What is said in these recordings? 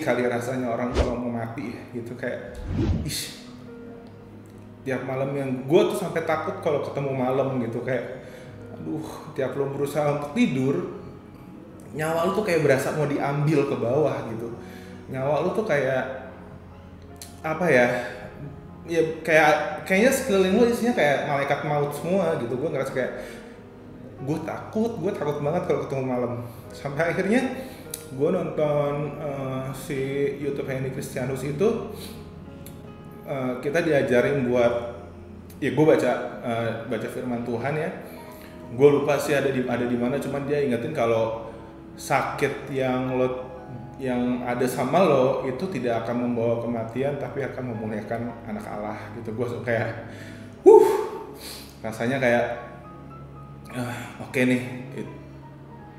kali rasanya orang kalau mau mati gitu, kayak tiap malam yang gue tuh sampai takut kalau ketemu malam gitu, kayak aduh, tiap lo berusaha untuk tidur, nyawa lu tuh kayak berasa mau diambil ke bawah gitu. Nyawa lu tuh kayak apa ya, ya kayaknya sekeliling lu isinya kayak malaikat maut semua gitu. Gue ngerasa kayak gue takut banget kalau ketemu malam. Sampai akhirnya gue nonton si YouTube Henry Christianus itu, kita diajarin buat, ya gue baca firman Tuhan ya. Gue lupa sih ada di mana, cuman dia ingetin kalau sakit yang ada sama lo itu tidak akan membawa kematian, tapi akan memuliakan anak Allah gitu. Gue kayak rasanya kayak oke nih,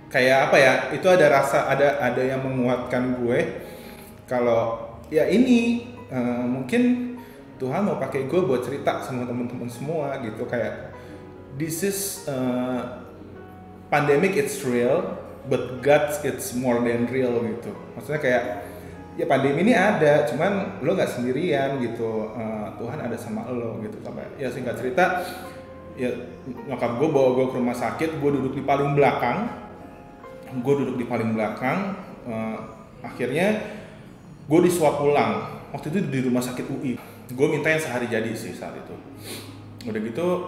kayak apa ya, itu ada rasa, ada yang menguatkan gue kalau ya ini mungkin Tuhan mau pakai gue buat cerita sama teman-teman semua gitu. Kayak this is pandemic, it's real, but God it's more than real gitu. Maksudnya kayak ya pandemi ini ada, cuman lo nggak sendirian gitu. Tuhan ada sama lo gitu. Sampai ya singkat cerita, ya nyokap gue bawa gue ke rumah sakit, gue duduk di paling belakang. Akhirnya gue diswab ulang. Waktu itu di rumah sakit UI. Gue minta yang sehari jadi sih saat itu. Udah gitu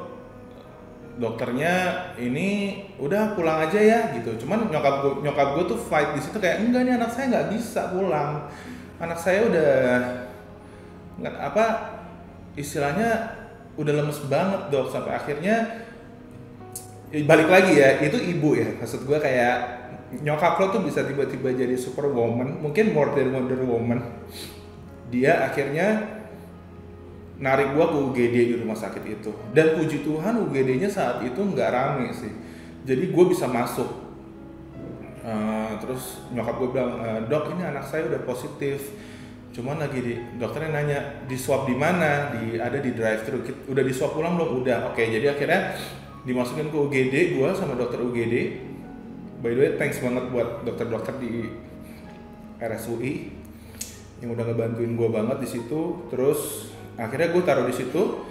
dokternya ini udah pulang aja ya gitu. Cuman nyokap gue tuh fight di situ, kayak enggak nih, anak saya nggak bisa pulang. Anak saya udah nggak apa istilahnya udah lemes banget dok. Sampai akhirnya balik lagi ya, itu ibu ya. Maksud gue kayak nyokap lo tuh bisa tiba-tiba jadi superwoman, mungkin more than Wonder Woman. Dia akhirnya narik gua ke UGD di rumah sakit itu, dan puji Tuhan UGD-nya saat itu nggak rame sih, jadi gua bisa masuk. Terus nyokap gua bilang, dok ini anak saya udah positif, cuman lagi dokternya nanya di swab di mana, ada di drive-thru. Udah di swab ulang belum? Udah. Oke, jadi akhirnya dimasukin ke UGD, gua sama dokter UGD. By the way, thanks banget buat dokter-dokter di RSUI yang udah ngebantuin gue banget di situ. Terus akhirnya gue taruh di situ.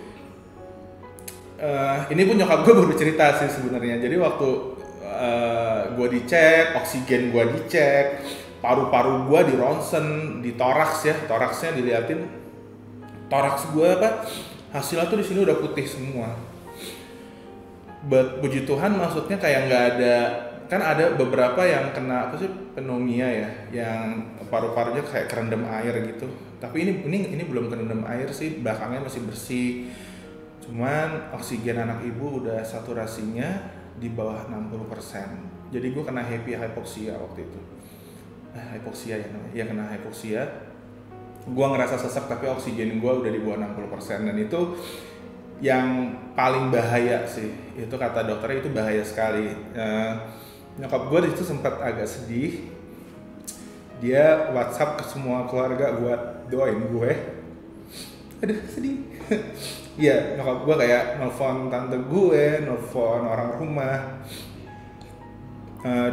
Ini pun nyokap gue baru cerita sih sebenarnya. Jadi waktu gue dicek, oksigen gue dicek, paru-paru gue di ronsen, di toraks ya, toraksnya diliatin. Toraks gue hasilnya tuh di sini udah putih semua. But puji Tuhan, maksudnya kayak nggak ada. Kan ada beberapa yang kena pneumonia ya, yang paru-parunya kayak kerendam air gitu. Tapi ini belum kerendam air sih, belakangnya masih bersih. Cuman oksigen anak ibu udah saturasinya di bawah 60%. Jadi gue kena hypoksia waktu itu. Hypoksia ya namanya. Ya kena hypoksia. Gue ngerasa sesak tapi oksigen gue udah di bawah 60%, dan itu yang paling bahaya sih. Itu kata dokternya itu bahaya sekali. Nyokap gue disitu sempat agak sedih. Dia WhatsApp ke semua keluarga buat doain gue. Aduh sedih. Iya, nyokap gue kayak nelfon tante gue, nelfon orang rumah,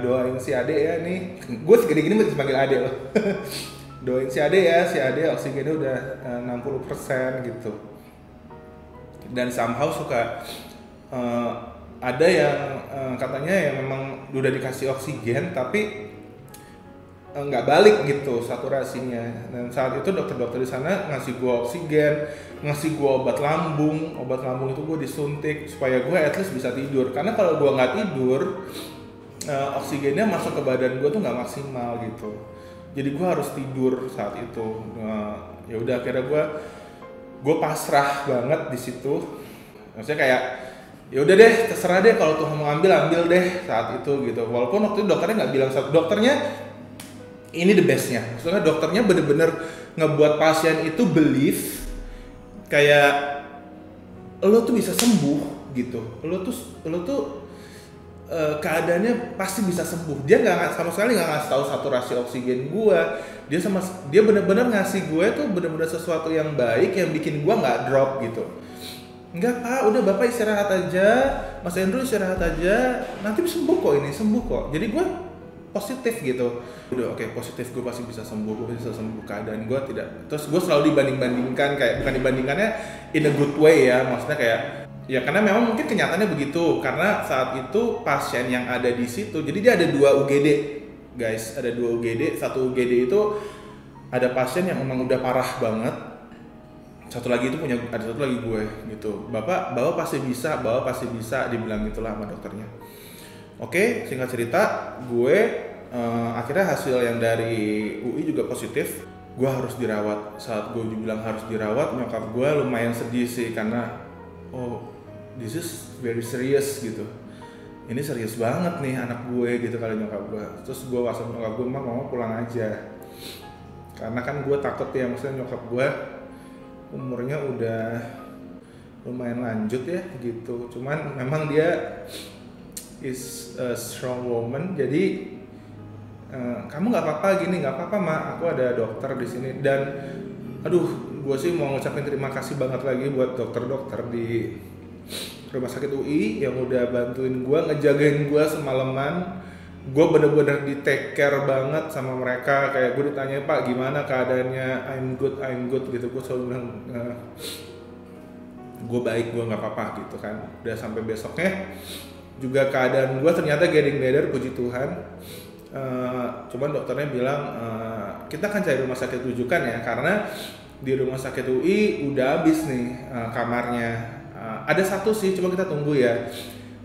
doain si Ade ya nih. Gue segede gini masih panggil Ade loh. Doain si Ade ya, si Ade oksigennya udah 60% gitu. Dan somehow suka ada yang katanya yang memang udah dikasih oksigen tapi nggak balik gitu saturasinya. Dan saat itu dokter-dokter di sana ngasih gue oksigen, ngasih gue obat lambung itu gue disuntik supaya gue at least bisa tidur. Karena kalau gue nggak tidur, oksigennya masuk ke badan gue tuh nggak maksimal gitu. Jadi gue harus tidur saat itu. Ya udah akhirnya gue pasrah banget di situ. Maksudnya kayak ya udah deh, terserah deh, kalau Tuhan mau ambil deh saat itu gitu. Walaupun waktu itu dokternya nggak bilang, dokternya ini the bestnya. Maksudnya dokternya bener-bener ngebuat pasien itu believe kayak lo tuh bisa sembuh gitu. Lo tuh keadaannya pasti bisa sembuh. Dia nggak sama sekali nggak ngasih tahu saturasi oksigen gue. Dia bener-bener ngasih gue tuh bener-bener sesuatu yang baik yang bikin gue nggak drop gitu. Enggak pak, udah bapak istirahat aja, Mas Andrew istirahat aja, nanti sembuh kok. Jadi gue positif gitu. Udah oke, positif, gue pasti bisa sembuh, gue bisa sembuh, keadaan gue tidak. Terus gue selalu dibanding-bandingkan, kayak bukan dibandingkannya in a good way ya, maksudnya kayak ya karena memang mungkin kenyataannya begitu, karena saat itu pasien yang ada di situ, jadi dia ada 2 UGD guys, ada 2 UGD, satu UGD itu ada pasien yang memang udah parah banget, satu lagi itu ada satu lagi gue gitu, bapak pasti bisa, dibilang gitulah sama dokternya. Oke, singkat cerita, gue akhirnya hasil yang dari UI juga positif, gue harus dirawat. Saat gue dibilang harus dirawat, nyokap gue lumayan sedih sih, karena oh this is very serious gitu, ini serius banget nih anak gue gitu kali nyokap gue. Terus gue WhatsApp nyokap gue, mau pulang aja, karena kan gue takut ya, maksudnya nyokap gue umurnya udah lumayan lanjut ya gitu, cuman memang dia is a strong woman, jadi kamu nggak apa-apa gini, nggak apa-apa ma, aku ada dokter di sini. Dan aduh, gue sih mau ngucapin terima kasih banget lagi buat dokter-dokter di rumah sakit UI yang udah bantuin gue, ngejagain gue semalaman. Gue bener-bener di take care banget sama mereka, kayak gue ditanya, Pak gimana keadaannya, I'm good gitu. Gue selalu bilang gue baik, gue nggak apa-apa gitu kan. Udah sampai besoknya juga keadaan gue ternyata getting better, puji Tuhan. Cuman dokternya bilang kita akan cari rumah sakit rujukan ya, karena di rumah sakit UI udah habis nih kamarnya. Ada satu sih, cuma kita tunggu ya.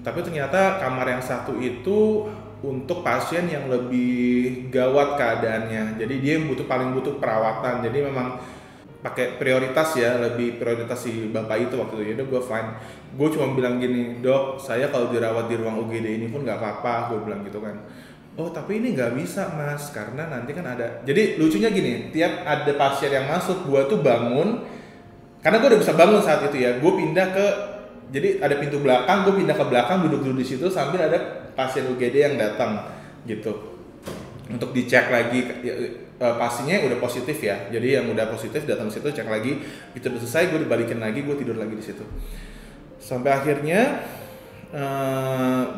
Tapi ternyata kamar yang satu itu untuk pasien yang lebih gawat keadaannya. Jadi dia yang paling butuh perawatan. Jadi memang pakai prioritas ya, lebih prioritas si bapak itu waktu itu. Yaudah gue fine. Gue cuma bilang gini, dok, saya kalau dirawat di ruang UGD ini pun nggak apa-apa. Gue bilang gitu kan. Oh tapi ini nggak bisa mas, karena nanti kan ada. Jadi lucunya gini, tiap ada pasien yang masuk, gue tuh bangun. Karena gue udah bisa bangun saat itu ya, gue pindah ke, jadi ada pintu belakang, gue pindah ke belakang, duduk di situ sambil ada pasien UGD yang datang gitu, untuk dicek lagi pastinya udah positif ya. Jadi yang udah positif datang ke situ, cek lagi, itu udah selesai, gue dibalikin lagi, gue tidur lagi di situ. Sampai akhirnya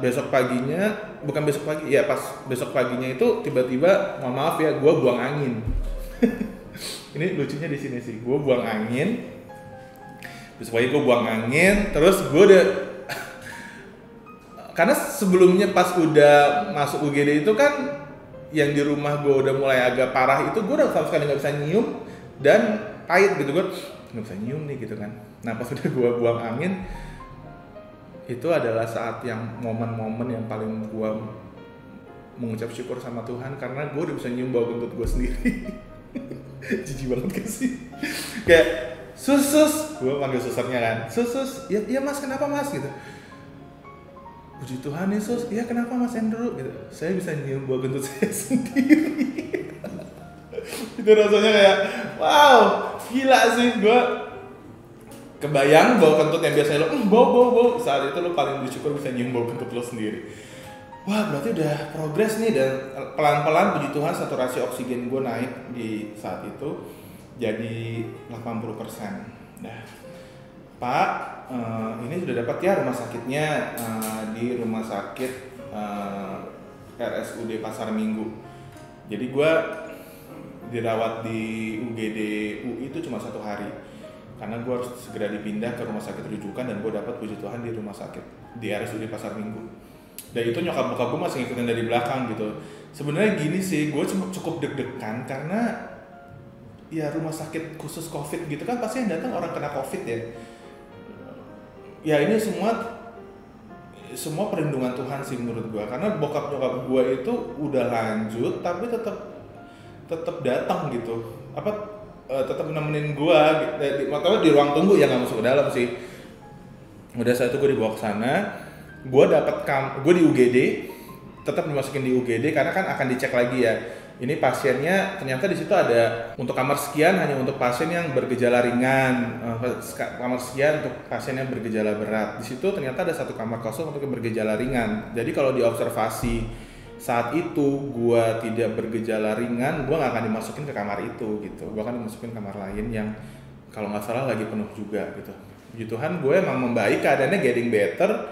besok paginya besok paginya itu tiba-tiba, mohon maaf ya, gue buang angin. Ini lucunya di sini sih, gue buang angin. Supaya gue buang angin, terus gue udah karena sebelumnya pas udah masuk UGD itu kan yang di rumah gue udah mulai agak parah itu, gue udah sama sekali nggak bisa nyium dan pahit gitu, gue nggak bisa nyium nih gitu kan. Nah pas udah gue buang angin, itu adalah saat yang momen-momen yang paling gue mengucap syukur sama Tuhan, karena gue udah bisa nyium bau kentut gue sendiri. Jijik banget gak sih? Kayak sus, gue panggil susternya kan, sus, ya mas kenapa mas gitu. Puji Tuhan nih sus, iya kenapa mas Andrew gitu. Saya bisa nyium bau kentut saya sendiri. Itu rasanya kayak wow, gila sih. Gue kebayang bau kentut yang biasanya lo bau, saat itu lo paling bersyukur bisa nyium bau kentut lo sendiri. Wah berarti udah progres nih, dan pelan-pelan puji Tuhan saturasi oksigen gue naik di saat itu jadi 80%. Nah, Pak, ini sudah dapat ya rumah sakitnya di rumah sakit RSUD Pasar Minggu. Jadi gue dirawat di UGD UI itu cuma 1 hari, karena gue harus segera dipindah ke rumah sakit rujukan, dan gue dapat puji Tuhan di rumah sakit di RSUD Pasar Minggu. Dan itu nyokap bokap gue masih ngikutin dari belakang gitu. Sebenarnya gini sih, gue cukup deg-degan karena ya rumah sakit khusus COVID gitu kan pasti yang datang orang kena COVID ya. Ya ini semua perlindungan Tuhan sih menurut gue, karena bokap nyokap gue itu udah lanjut tapi tetap datang gitu. Tetap nemenin gue makanya di ruang tunggu ya, nggak masuk ke dalam sih. Udah saat itu gue dibawa ke sana. Gue di UGD, tetap dimasukin di UGD karena kan akan dicek lagi ya. Ini pasiennya ternyata di situ ada untuk kamar sekian hanya untuk pasien yang bergejala ringan, kamar sekian untuk pasien yang bergejala berat. Di situ ternyata ada 1 kamar kosong untuk yang bergejala ringan. Jadi kalau diobservasi saat itu gue tidak bergejala ringan, gue nggak akan dimasukin ke kamar itu gitu. Gue akan dimasukin kamar lain yang kalau nggak salah lagi penuh juga gitu. Puji Tuhan gue emang membaik, keadaannya getting better.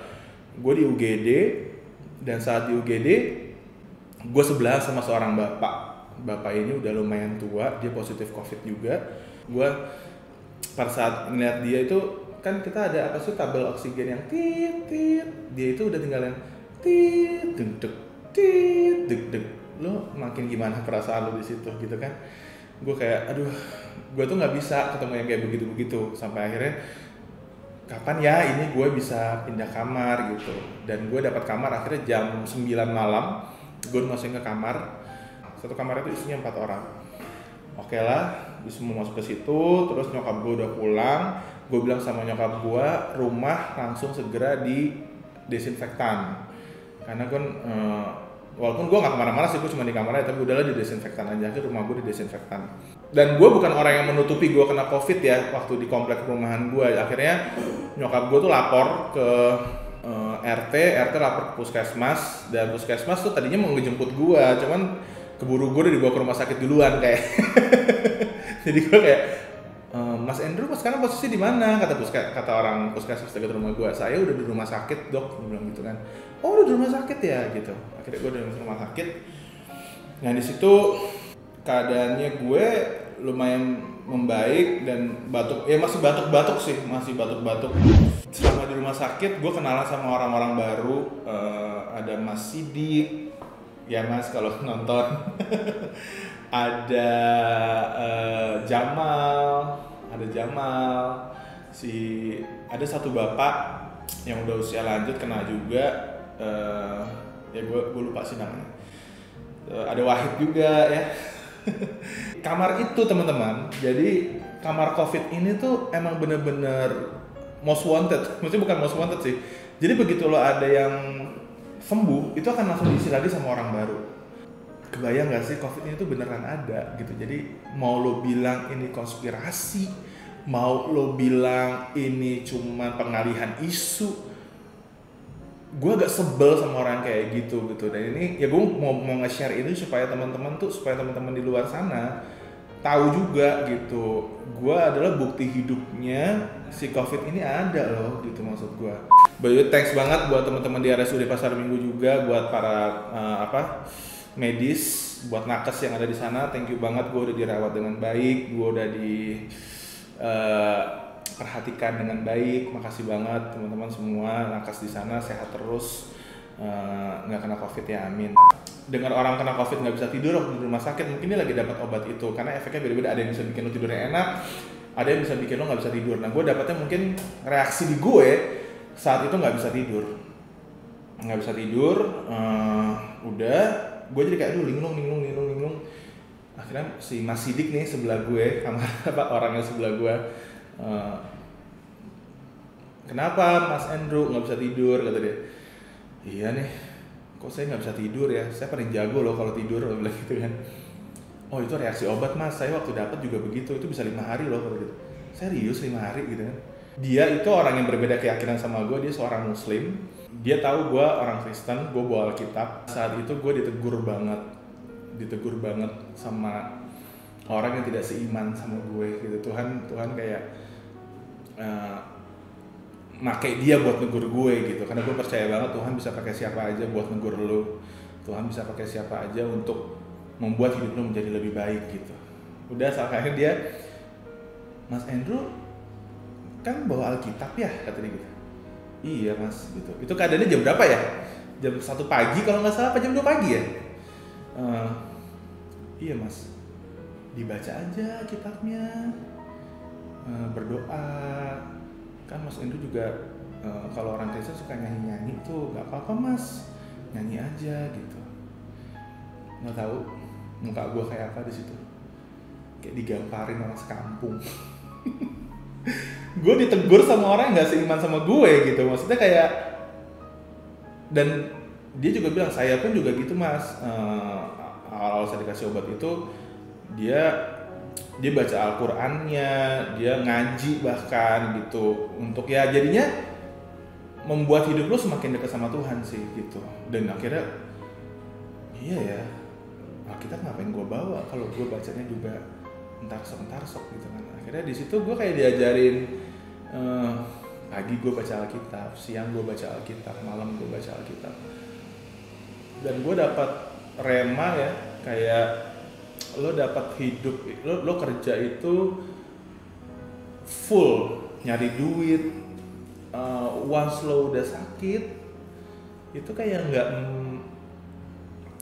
Gue di UGD, dan saat di UGD gue sebelah sama seorang bapak ini udah lumayan tua, dia positif COVID juga. Gue pada saat ngeliat dia itu kan kita ada apa sih tabel oksigen yang tit tit, dia itu udah tinggal yang tit deg deg tit deg deg. Lo makin gimana perasaan lo di situ gitu kan? Gue kayak aduh, gue tuh nggak bisa ketemu yang kayak begitu sampai akhirnya kapan ya ini gue bisa pindah kamar gitu. Dan gue dapat kamar akhirnya jam 9 malam, gue masukin ke kamar. Satu kamar itu isinya 4 orang. Oke lah, semua masuk ke situ. Terus nyokap gue udah pulang. Gue bilang sama nyokap gue, rumah langsung segera di desinfektan. Karena kan walaupun gue nggak kemana-mana sih, gue cuma di kamarnya, tapi udahlah di desinfektan aja. Akhirnya rumah gue di desinfektan. Dan gue bukan orang yang menutupi gue kena COVID ya waktu di komplek perumahan gue. Akhirnya nyokap gue tuh lapor ke RT lapor ke puskesmas, dan puskesmas tuh tadinya mau ngejemput gue, cuman keburu gue udah dibawa ke rumah sakit duluan kayak. Jadi gue kayak Mas Andrew sekarang posisi di mana? Kata orang puskesmas dekat rumah gue. Saya udah di rumah sakit dok, gue bilang gitu kan. Oh udah di rumah sakit ya gitu. Akhirnya gue udah di rumah sakit. Nah di situ keadaannya gue lumayan membaik dan batuk, ya masih batuk-batuk sih, masih batuk-batuk. Selama di rumah sakit gue kenalan sama orang-orang baru, ada Mas Sidik, ya Mas kalau nonton, ada Jamal, ada satu bapak yang udah usia lanjut kena juga, ya gue lupa sih namanya, ada Wahid juga ya. Kamar itu teman-teman, jadi kamar COVID ini tuh emang bener-bener most wanted, maksudnya bukan most wanted sih. Jadi begitu lo ada yang sembuh, itu akan langsung diisi lagi sama orang baru. Kebayang gak sih COVID ini tuh beneran ada gitu. Jadi mau lo bilang ini konspirasi, mau lo bilang ini cuma pengalihan isu, gue agak sebel sama orang kayak gitu. Dan ini ya gue mau nge-share ini supaya teman-teman di luar sana tahu juga gitu. Gue adalah bukti hidupnya si COVID ini ada loh gitu, maksud gue. By the way, thanks banget buat teman-teman di RSUD Pasar Minggu juga, buat para medis, buat nakes yang ada di sana. Thank you banget, gue udah dirawat dengan baik, gue udah perhatikan dengan baik. Makasih banget teman-teman semua nakes di sana, sehat terus, nggak kena COVID ya, amin. Dengar orang kena COVID nggak bisa tidur waktu di rumah sakit, mungkin dia lagi dapat obat itu, karena efeknya beda-beda. Ada yang bisa bikin lo tidurnya enak, ada yang bisa bikin lo nggak bisa tidur. Nah gue dapetnya mungkin reaksi di gue saat itu nggak bisa tidur. Udah gue jadi kayak aduh linglung. Akhirnya si Mas Sidik nih sebelah gue, sama orangnya sebelah gue, kenapa Mas Andrew nggak bisa tidur, kata dia. Iya nih, kok saya nggak bisa tidur ya, saya paling jago loh kalau tidur, lo bilang gitu kan. Oh itu reaksi obat Mas, saya waktu dapat juga begitu, itu bisa 5 hari loh kalau gitu. Serius 5 hari gitu kan. Dia itu orang yang berbeda keyakinan sama gue, dia seorang muslim, dia tahu gue orang Kristen, gue bawa Alkitab. Saat itu gue ditegur banget sama orang yang tidak seiman sama gue gitu. Tuhan kayak make dia buat negur gue gitu, karena gue percaya banget Tuhan bisa pakai siapa aja buat negur lo. Tuhan bisa pakai siapa aja untuk membuat hidup lo menjadi lebih baik gitu. Udah sampai dia, Mas Andrew kan bawa Alkitab ya, kata dia gitu. Iya Mas gitu. Itu keadaannya jam berapa ya? Jam 1 pagi kalau nggak salah, apa jam 2 pagi ya? Iya Mas, dibaca aja kitabnya, berdoa. Kan Mas Andrew juga kalau orang Kristen suka nyanyi tuh, nggak apa-apa Mas, nyanyi aja gitu. Nggak tahu muka gue kayak apa di situ, kayak digamparin orang sekampung. Gue ditegur sama orang yang nggak seiman sama gue gitu, maksudnya kayak, dan dia juga bilang saya pun juga gitu Mas. Awal saya dikasih obat itu dia baca Al-Qur'annya, dia ngaji bahkan gitu, untuk ya jadinya membuat hidup lo semakin dekat sama Tuhan sih gitu. Dan akhirnya iya ya, Alkitab ngapain gue bawa kalau gue bacanya juga entar sok gitu kan. Akhirnya di situ gue kayak diajarin, pagi gue baca Alkitab, siang gue baca Alkitab, malam gue baca Alkitab. Dan gue dapat rema ya, kayak lo dapat hidup, lo kerja itu full nyari duit. Once lo udah sakit itu kayak nggak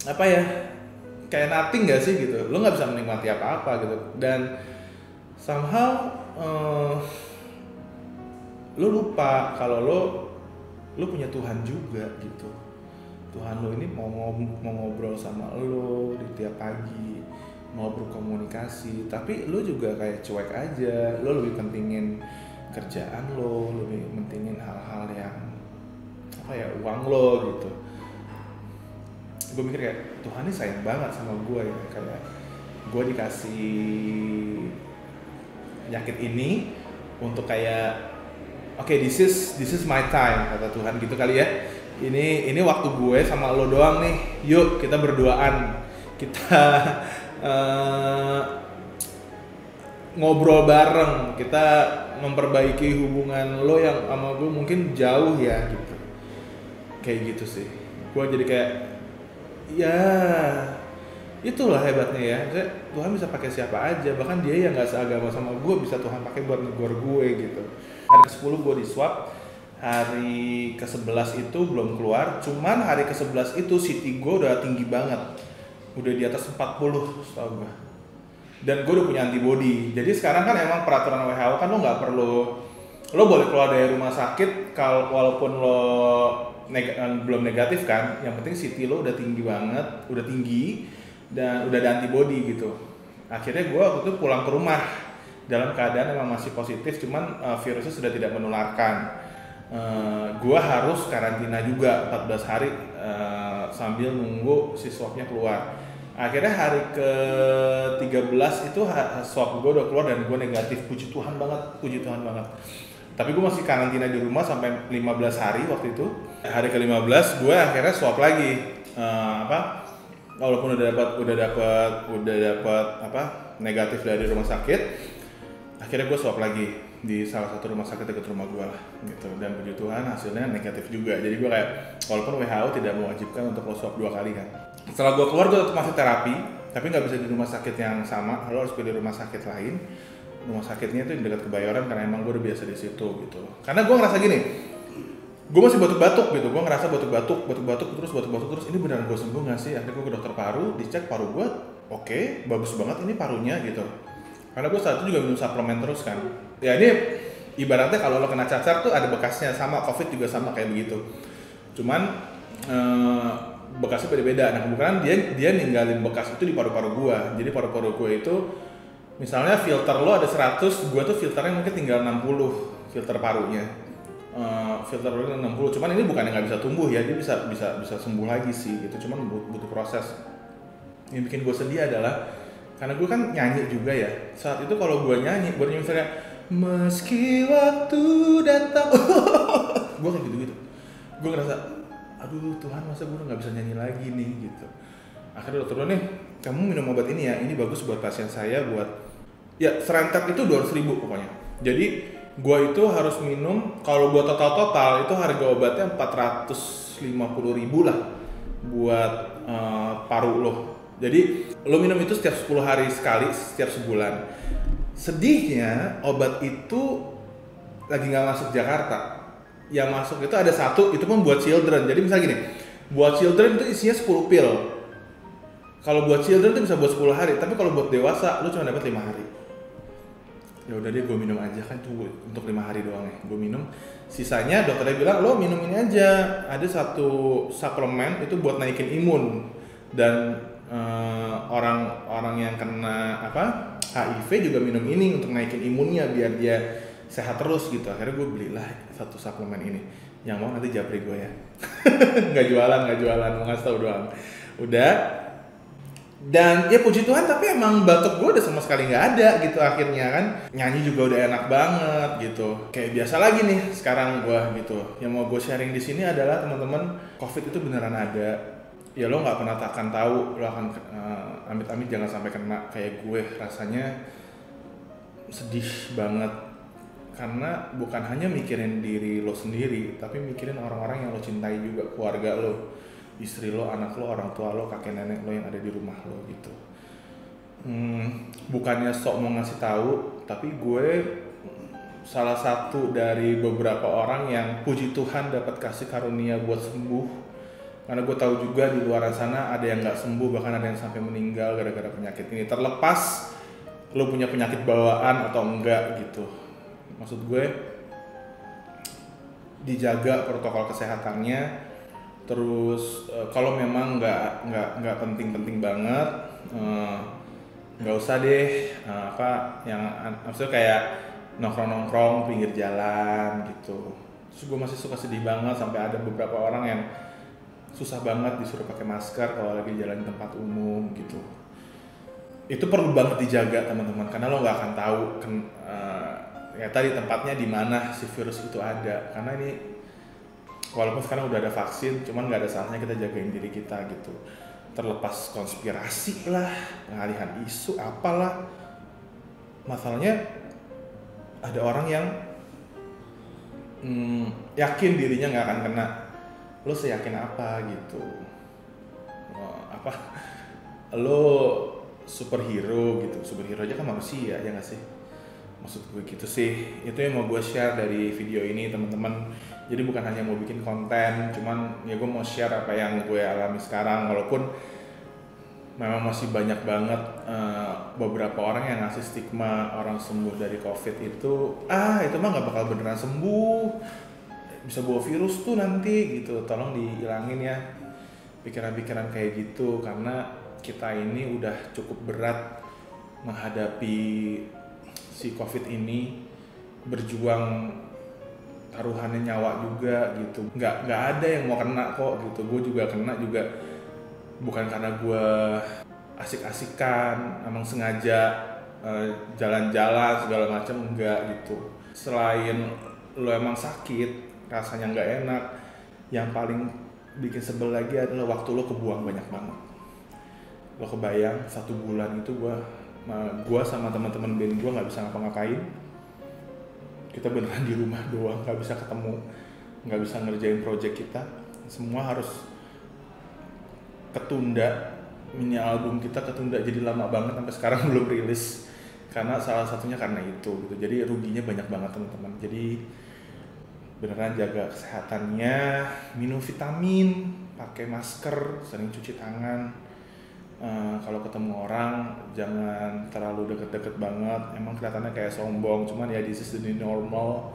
apa ya, kayak nothing gak sih gitu, lo nggak bisa menikmati apa-apa gitu. Dan somehow lo lupa kalau lo punya Tuhan juga gitu. Tuhan lo ini mau ngobrol sama lo di tiap pagi, mau berkomunikasi, tapi lo juga kayak cuek aja. Lo lebih pentingin kerjaan lo, lebih pentingin hal-hal yang apa ya, uang lo gitu. Gue mikir kayak Tuhan ini sayang banget sama gue ya, kayak gue dikasih penyakit ini untuk kayak oke, this is my time, kata Tuhan gitu kali ya. Ini waktu gue sama lo doang nih. Yuk kita berduaan, kita ngobrol bareng, kita memperbaiki hubungan lo yang sama gue mungkin jauh ya gitu. Kayak gitu sih. Gue jadi kayak ya itulah hebatnya ya. Tuhan bisa pakai siapa aja, bahkan dia yang nggak seagama sama gue bisa Tuhan pakai buat negor gue gitu. Hari ke-10 gue di swab, hari ke-11 itu belum keluar, cuman hari ke-11 itu CT gue udah tinggi banget, udah di atas 40 setahu gue. Dan gue udah punya antibody. Jadi sekarang kan emang peraturan WHO kan lo nggak perlu, lo boleh keluar dari rumah sakit kalau walaupun lo belum negatif kan, yang penting CT lo udah tinggi banget, udah tinggi dan udah ada antibody gitu. Akhirnya gue waktu itu pulang ke rumah dalam keadaan emang masih positif, cuman virusnya sudah tidak menularkan. Gue harus karantina juga 14 hari sambil nunggu si swabnya keluar. Akhirnya hari ke-13 itu swab gue udah keluar dan gue negatif. Puji Tuhan banget. Tapi gue masih karantina di rumah sampai 15 hari waktu itu. Hari ke-15 gue akhirnya swab lagi. Walaupun udah dapat negatif dari rumah sakit, akhirnya gue swab lagi di salah satu rumah sakit dekat rumah gue lah gitu. Dan puji Tuhan hasilnya negatif juga. Jadi gue kayak, walaupun WHO tidak mewajibkan untuk lo swab 2 kali kan. Setelah gue keluar gue tetap masih terapi, tapi nggak bisa di rumah sakit yang sama. Lo harus pilih rumah sakit lain. Rumah sakitnya itu di dekat Kebayoran karena emang gue udah biasa di situ gitu. Karena gue ngerasa gini, gue masih batuk-batuk gitu. Gue ngerasa batuk-batuk terus. Ini beneran gue sembuh nggak sih? Akhirnya gue ke dokter paru, dicek paru gue, oke, bagus banget ini parunya gitu. Karena gue saat itu juga minum suplemen terus kan. Ya ini ibaratnya kalau lo kena cacar tuh ada bekasnya, sama COVID juga sama kayak begitu. Cuman bekasnya beda-beda. Nah kebetulan dia ninggalin bekas itu di paru-paru gua. Jadi paru-paru gua itu misalnya filter lo ada 100, gua tuh filternya mungkin tinggal 60 filter parunya. Filter lo 60. Cuman ini bukan yang nggak bisa tumbuh ya, dia bisa sembuh lagi sih. Itu cuman butuh proses. Yang bikin gua sedih adalah karena gua kan nyanyi juga ya. Saat itu kalau gua nyanyi misalnya meski waktu datang, gua kayak gitu-gitu. Gua ngerasa aduh Tuhan, masa gue nggak bisa nyanyi lagi nih gitu. Akhirnya dokter nih, kamu minum obat ini ya, ini bagus buat pasien saya, buat ya serentak itu 200.000 pokoknya. Jadi gue itu harus minum, kalau buat total itu harga obatnya 450.000 lah buat paru lo. Jadi lo minum itu setiap 10 hari sekali, setiap sebulan. Sedihnya obat itu lagi nggak masuk Jakarta. Yang masuk itu ada 1, itu pun buat children. Jadi misalnya gini, buat children itu isinya 10 pil. Kalau buat children itu bisa buat 10 hari, tapi kalau buat dewasa lu cuma dapat 5 hari. Ya udah deh, gue minum aja kan tuh untuk 5 hari doang ya. Gue minum, sisanya dokternya bilang lo minum ini aja. Ada 1 suplemen itu buat naikin imun. Dan orang yang kena HIV juga minum ini untuk naikin imunnya biar dia sehat terus gitu. Akhirnya gue belilah 1 suplemen ini. Yang mau nanti japri gue ya. Nggak jualan, mau ngasih tau doang. Udah. Dan ya puji Tuhan, tapi emang batuk gue udah sama sekali nggak ada gitu akhirnya kan. Nyanyi juga udah enak banget gitu. Kayak biasa lagi nih sekarang gue gitu. Yang mau gue sharing di sini adalah teman-teman, COVID itu beneran ada. Ya lo nggak pernah akan tahu, lo akan amit-amit jangan sampai kena kayak gue. Rasanya sedih banget. Karena bukan hanya mikirin diri lo sendiri, tapi mikirin orang-orang yang lo cintai juga, keluarga lo. istri lo, anak lo, orang tua lo, kakek nenek lo yang ada di rumah lo gitu. Bukannya sok mau ngasih tahu, tapi gue salah satu dari beberapa orang yang puji Tuhan dapat kasih karunia buat sembuh. Karena gue tahu juga di luar sana ada yang nggak sembuh, bahkan ada yang sampai meninggal gara-gara penyakit ini. Terlepas lo punya penyakit bawaan atau enggak gitu. Maksud gue dijaga protokol kesehatannya. Terus kalau memang nggak penting-penting banget, nggak usah deh maksudnya kayak nongkrong pinggir jalan gitu. Terus gue masih suka sedih banget sampai ada beberapa orang yang susah banget disuruh pakai masker kalau lagi jalan di tempat umum gitu. Itu perlu banget dijaga teman-teman, karena lo nggak akan tahu ya tadi tempatnya di mana si virus itu ada. Karena ini walaupun sekarang udah ada vaksin, cuman nggak ada salahnya kita jagain diri kita gitu. Terlepas konspirasi lah, pengalihan isu apalah, masalahnya ada orang yang yakin dirinya nggak akan kena. Lo seyakin apa gitu? Lo superhero gitu? Superhero aja kan manusia, ya nggak sih? Maksud gue gitu sih. Itu yang mau gue share dari video ini teman-teman. Jadi bukan hanya mau bikin konten, cuman ya gue mau share apa yang gue alami sekarang. Walaupun memang masih banyak banget beberapa orang yang ngasih stigma orang sembuh dari COVID itu mah nggak bakal beneran sembuh, bisa bawa virus tuh nanti gitu. Tolong dihilangin ya pikiran-pikiran kayak gitu, karena kita ini udah cukup berat menghadapi si COVID ini, berjuang taruhannya nyawa juga gitu. Nggak ada yang mau kena kok gitu. Gue juga kena juga, bukan karena gue asik-asikan, emang sengaja jalan-jalan segala macam, enggak gitu. Selain lo emang sakit, rasanya nggak enak, yang paling bikin sebel lagi adalah waktu lo kebuang banyak banget. Lo kebayang 1 bulan itu gue sama teman-teman band gue nggak bisa ngapa-ngapain. Kita beneran di rumah doang, nggak bisa ketemu, nggak bisa ngerjain project kita. Semua harus ketunda. Mini album kita ketunda jadi lama banget, sampai sekarang belum rilis. Karena salah satunya karena itu gitu. Jadi ruginya banyak banget teman-teman. Jadi beneran jaga kesehatannya, minum vitamin, pakai masker, sering cuci tangan. Kalau ketemu orang jangan terlalu deket-deket banget. Emang kelihatannya kayak sombong, cuman ya this is the new normal.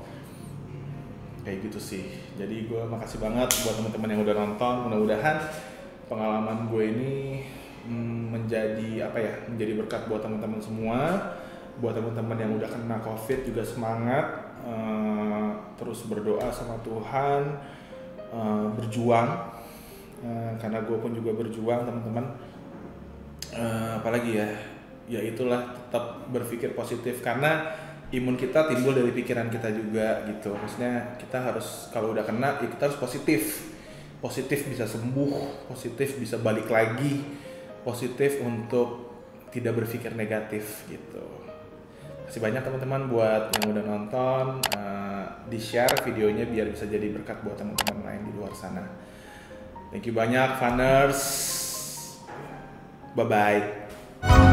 Kayak gitu sih. Jadi gue makasih banget buat teman-teman yang udah nonton. Mudah-mudahan pengalaman gue ini menjadi berkat buat teman-teman semua. Buat teman-teman yang udah kena COVID juga semangat, terus berdoa sama Tuhan, berjuang, karena gue pun juga berjuang teman-teman. Apalagi ya itulah, tetap berpikir positif, karena imun kita timbul dari pikiran kita juga gitu. Maksudnya kita harus, kalau udah kena ya kita harus positif bisa sembuh, positif bisa balik lagi, positif untuk tidak berpikir negatif gitu. Kasih banyak teman-teman buat yang udah nonton, di share videonya biar bisa jadi berkat buat teman-teman lain di luar sana. Thank you banyak Funners. Bye-bye.